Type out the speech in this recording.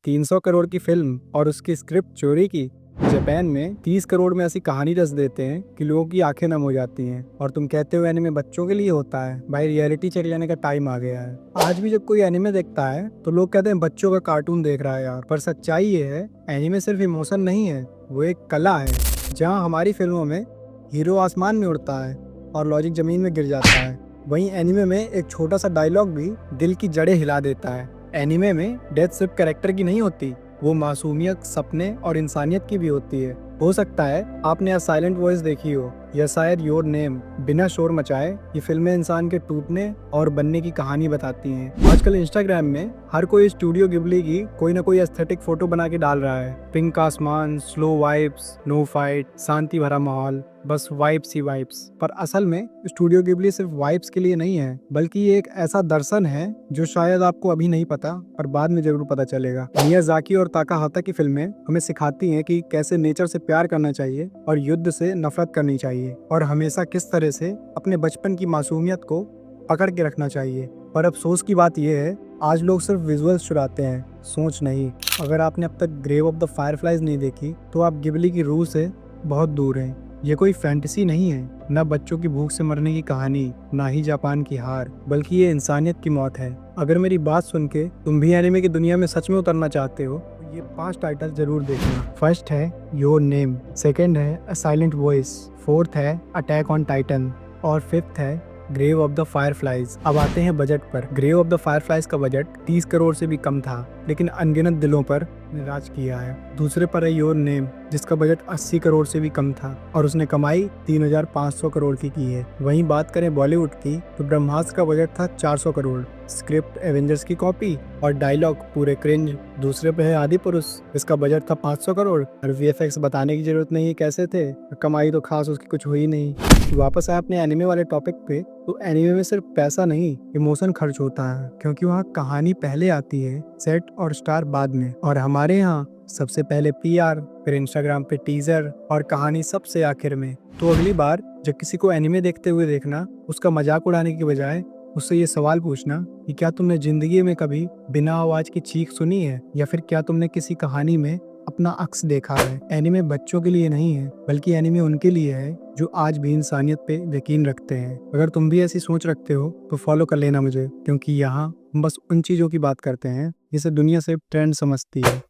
300 करोड़ की फिल्म और उसकी स्क्रिप्ट चोरी की। जापान में 30 करोड़ में ऐसी कहानी रच देते हैं कि लोगों की आंखें नम हो जाती हैं और तुम कहते हो एनिमे बच्चों के लिए होता है। भाई रियलिटी चेक लेने का टाइम आ गया है। आज भी जब कोई एनिमे देखता है तो लोग कहते हैं बच्चों का कार्टून देख रहा है यार, पर सच्चाई ये है एनिमे सिर्फ इमोशन नहीं है, वो एक कला है। जहाँ हमारी फिल्मों में हीरो आसमान में उड़ता है और लॉजिक जमीन में गिर जाता है, वहीं एनिमे में एक छोटा सा डायलॉग भी दिल की जड़ें हिला देता है। एनिमे में डेथ सिर्फ कैरेक्टर की नहीं होती, वो मासूमियत, सपने और इंसानियत की भी होती है। हो सकता है आपने अ साइलेंट वॉइस देखी हो या शायद योर नेम। बिना शोर मचाए ये फिल्में इंसान के टूटने और बनने की कहानी बताती हैं। आजकल इंस्टाग्राम में हर कोई स्टूडियो गिबली की कोई ना कोई एस्थेटिक फोटो बना के डाल रहा है। पिंक आसमान, स्लो वाइब्स, नो फाइट, शांति भरा माहौल, बस वाइब्स ही वाइब्स। पर असल में स्टूडियो गिबली सिर्फ वाइब्स के लिए नहीं है, बल्कि ये एक ऐसा दर्शन है जो शायद आपको अभी नहीं पता पर बाद में जरूर पता चलेगा। मियाज़ाकी और ताकाहाता की फिल्में हमें सिखाती हैं कि कैसे नेचर से प्यार करना चाहिए और युद्ध से नफरत करनी चाहिए, और हमेशा किस तरह से अपने बचपन की मासूमियत को पकड़ के रखना चाहिए। पर अफसोस की बात यह है आज लोग सिर्फ विजुअल्स चुराते हैं, सोच नहीं। अगर आपने अब तक ग्रेव ऑफ द फायरफ्लाइज नहीं देखी तो आप गिबली की रूह से बहुत दूर हैं। ये कोई फैंटेसी नहीं है, न बच्चों की भूख से मरने की कहानी, ना ही जापान की हार, बल्कि ये इंसानियत की मौत है। अगर मेरी बात सुन के तुम भी एनिमे की दुनिया में सच में उतरना चाहते हो तो ये 5 टाइटल जरूर देखना। फर्स्ट है योर नेम, सेकंड है अ साइलेंट वॉइस, फोर्थ है अटैक ऑन टाइटन और फिफ्थ है ग्रेव ऑफ द फायरफ्लाइज। अब आते हैं बजट पर। ग्रेव ऑफ द फायरफ्लाइज का बजट 30 करोड़ से भी कम था, लेकिन अनगिनत दिलों पर राज किया है। दूसरे पर है योर नेम, जिसका बजट 80 करोड़ से भी कम था और उसने कमाई 3500 करोड़ की है। वहीं बात करें बॉलीवुड की तो ब्रह्मास्त्र का बजट था 400 करोड़, स्क्रिप्ट एवेंजर्स की कॉपी और डायलॉग पूरे क्रिंज। दूसरे पे है आदि पुरुष, इसका बजट था 500 करोड़ और वीएफएक्स बताने की जरूरत नहीं कैसे थे, कमाई तो खास उसकी कुछ हुई नहीं। वापस आए अपने एनिमे वाले टॉपिक पे, तो एनिमे में सिर्फ पैसा नहीं इमोशन खर्च होता है, क्योंकि वहाँ कहानी पहले आती है, सेट और स्टार बाद में। और हमारे यहाँ सबसे पहले पीआर, फिर इंस्टाग्राम पे टीजर और कहानी सबसे आखिर में। तो अगली बार जब किसी को एनिमे देखते हुए देखना, उसका मजाक उड़ाने की बजाय उससे ये सवाल पूछना कि क्या तुमने जिंदगी में कभी बिना आवाज की चीख सुनी है, या फिर क्या तुमने किसी कहानी में अपना अक्स देखा है। एनिमे बच्चों के लिए नहीं है, बल्कि एनिमे उनके लिए है जो आज भी इंसानियत पे यकीन रखते हैं। अगर तुम भी ऐसी सोच रखते हो तो फॉलो कर लेना मुझे, क्योंकि यहाँ हम बस उन चीजों की बात करते हैं जिसे दुनिया सिर्फ ट्रेंड समझती है।